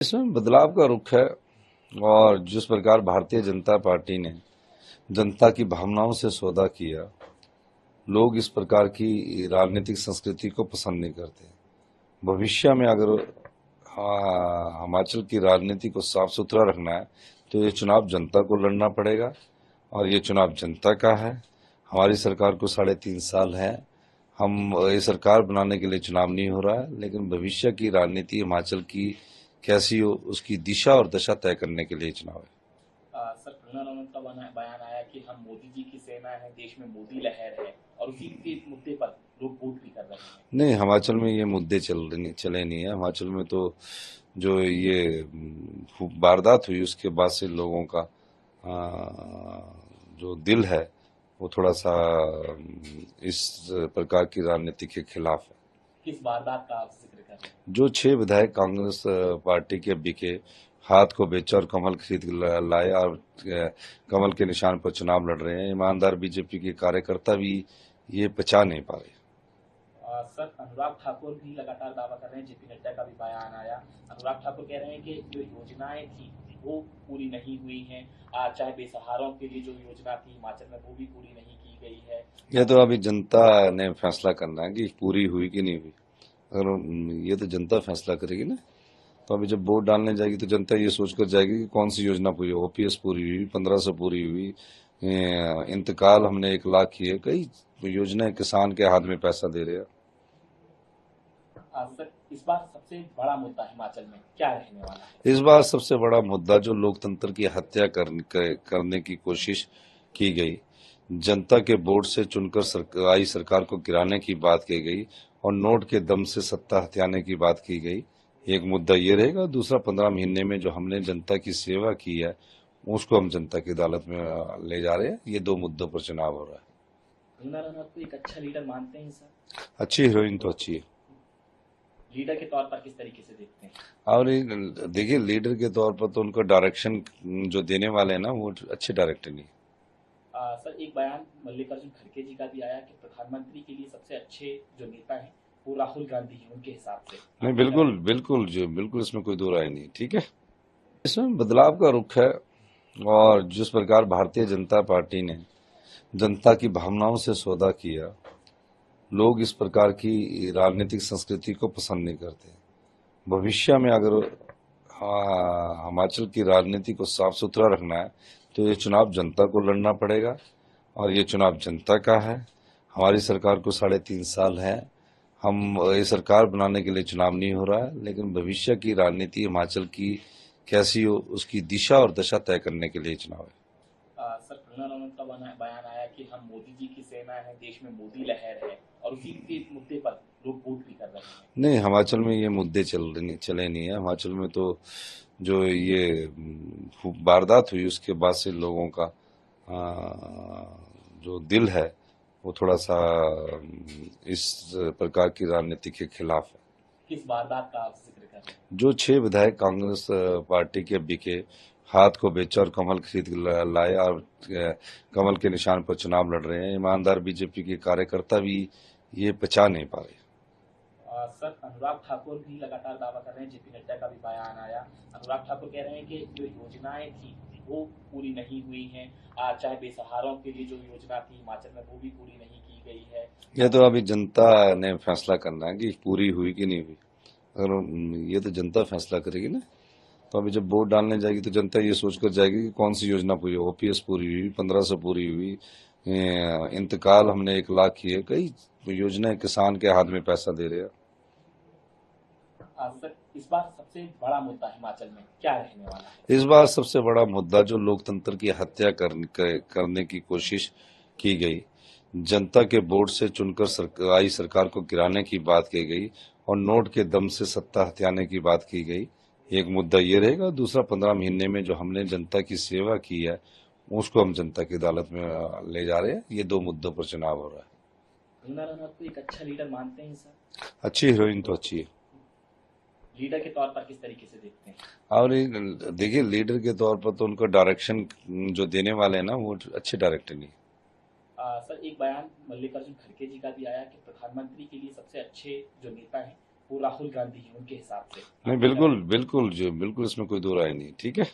इसमें बदलाव का रुख है। और जिस प्रकार भारतीय जनता पार्टी ने जनता की भावनाओं से सौदा किया, लोग इस प्रकार की राजनीतिक संस्कृति को पसंद नहीं करते। भविष्य में अगर हिमाचल की राजनीति को साफ सुथरा रखना है तो ये चुनाव जनता को लड़ना पड़ेगा। और ये चुनाव जनता का है। हमारी सरकार को 3.5 साल है। हम ये सरकार बनाने के लिए चुनाव नहीं हो रहा है, लेकिन भविष्य की राजनीति हिमाचल की कैसी हो उसकी दिशा और दशा तय करने के लिए चुनाव है। सर, कंगना रनौत का बयान आया कि हम मोदी जी की सेना है, देश में मोदी लहर है और उसी के मुद्दे पर लोग वोट भी कर रहे हैं। नहीं, हिमाचल में ये मुद्दे चले नहीं है। हिमाचल में तो जो ये वारदात हुई उसके बाद से लोगों का जो दिल है वो थोड़ा सा इस प्रकार की राजनीति के खिलाफ है। किस वारदात का आप जिक्र कर रहे हैं? जो 6 विधायक कांग्रेस पार्टी के बिके हाथ को बेचा और कमल खरीद लाए और कमल के निशान पर चुनाव लड़ रहे हैं। ईमानदार बीजेपी के कार्यकर्ता भी ये पचा नहीं पा रहे। सर, अनुराग ठाकुर भी लगातार दावा कर रहे हैं, जेपी नड्डा का भी बयान आया। अनुराग ठाकुर कह रहे हैं कि जो योजनाएं थी वो पूरी नहीं हुई हैं। चाहे बेसहारों के लिए जो योजना थी हिमाचल में वो भी पूरी नहीं की गई है। ये तो अभी जनता ने फैसला करना है कि पूरी हुई कि नहीं हुई। अगर ये तो जनता फैसला करेगी ना। तो अभी जब वोट डालने जाएगी तो जनता ये सोचकर जाएगी कि कौन सी योजना पूरी, ओपीएस पूरी हुई, 1500 पूरी हुई, इंतकाल हमने 1 लाख किए, कई योजनाएं किसान के हाथ में पैसा दे रहे हैं। सर, इस बार सबसे बड़ा मुद्दा हिमाचल में क्या रहने वाला है? इस बार सबसे बड़ा मुद्दा जो लोकतंत्र की हत्या करने की कोशिश की गई, जनता के वोट से चुनकर आई सरकार को गिराने की बात की गई और नोट के दम से सत्ता हथियाने की बात की गई। एक मुद्दा ये रहेगा। दूसरा, 15 महीने में जो हमने जनता की सेवा की है उसको हम जनता की अदालत में ले जा रहे हैं। ये 2 मुद्दों पर चुनाव हो रहा है। कंगना रनौत को एक अच्छा लीडर मानते हैं सर? अच्छी हीरोइन तो अच्छी है। लीडर के तौर पर किस तरीके से देखते हैं? और देखिए, लीडर के तौर पर तो उनका डायरेक्शन जो देने वाले हैं ना वो अच्छे डायरेक्टर नहीं। सर, एक बयान मल्लिकार्जुन खड़गे जी का भी आया कि प्रधानमंत्री के लिए सबसे अच्छे जो नेता हैं वो राहुल गांधी हैं उनके हिसाब से। नहीं, आपको क्या बिल्कुल लगता बिल्कुल जो बिल्कुल इसमें कोई दो राय नहीं। ठीक है। इसमें बदलाव का रुख है। और जिस प्रकार भारतीय जनता पार्टी ने जनता की भावनाओं से सौदा किया, लोग इस प्रकार की राजनीतिक संस्कृति को पसंद नहीं करते। भविष्य में अगर हिमाचल की राजनीति को साफ सुथरा रखना है तो ये चुनाव जनता को लड़ना पड़ेगा। और ये चुनाव जनता का है। हमारी सरकार को 3.5 साल है। हम ये सरकार बनाने के लिए चुनाव नहीं हो रहा है, लेकिन भविष्य की राजनीति हिमाचल की कैसी हो उसकी दिशा और दशा तय करने के लिए चुनाव है। सर, कंगना रनौत का बयान आया कि हम मोदी जी की सेना है, देश में मोदी लहर है और उसी के मुद्दे पर लोग वोट भी कर रहे हैं। नहीं, हिमाचल में ये मुद्दे चले नहीं है। हिमाचल में तो जो ये वारदात हुई उसके बाद से लोगों का जो दिल है वो थोड़ा सा इस प्रकार की राजनीति के खिलाफ है। किस वारदात का आप जिक्र कर रहे हैं? जो 6 विधायक कांग्रेस पार्टी के बिके हाथ को बेचा और कमल खरीद लाए और कमल के निशान पर चुनाव लड़ रहे हैं। ईमानदार बीजेपी के कार्यकर्ता भी ये पचा नहीं पा रहे। सर, अनुराग ठाकुर भी लगातार दावा कर रहे हैं, जेपी नड्डा का भी बयान आया। अनुराग ठाकुर कह रहे हैं कि जो योजनाएं थी वो पूरी नहीं हुई हैं। चाहे बेसहारों के लिए जो योजना थी हिमाचल में वो भी पूरी नहीं की गई है। ये तो अभी जनता ने फैसला करना है कि पूरी हुई कि नहीं हुई। अगर ये तो जनता फैसला करेगी ना। तो अभी जब वोट डालने जाएगी तो जनता ये सोचकर जाएगी कि कौन सी योजना पूरी, ओपीएस पूरी हुई, 1500 पूरी हुई, इंतकाल हमने 1 लाख किए, कई योजनाएं किसान के हाथ में पैसा दे रहे हैं। सर, इस बार सबसे बड़ा मुद्दा हिमाचल में क्या रहने वाला है? इस बार सबसे बड़ा मुद्दा जो लोकतंत्र की हत्या करने की कोशिश की गई, जनता के वोट से चुनकर आई सरकार को गिराने की बात की गई और नोट के दम से सत्ता हथियाने की बात की गई। एक मुद्दा ये रहेगा। दूसरा, 15 महीने में जो हमने जनता की सेवा की है उसको हम जनता की अदालत में ले जा रहे हैं। ये 2 मुद्दों पर चुनाव हो रहा है। कंगना रनौत को एक अच्छा लीडर मानते हैं सर? अच्छी हीरोइन तो अच्छी है। लीडर के तौर पर किस तरीके से देखते हैं? और देखिए, लीडर के तौर पर तो उनका डायरेक्शन जो देने वाले हैं ना वो अच्छे डायरेक्टर नहीं। सर, एक बयान मल्लिकार्जुन खड़गे जी का भी आया कि प्रधानमंत्री के लिए सबसे अच्छे जो नेता हैं वो राहुल गांधी हैं उनके हिसाब से? नहीं, बिल्कुल बिल्कुल, जो बिल्कुल इसमें कोई दो राय नहीं, ठीक है।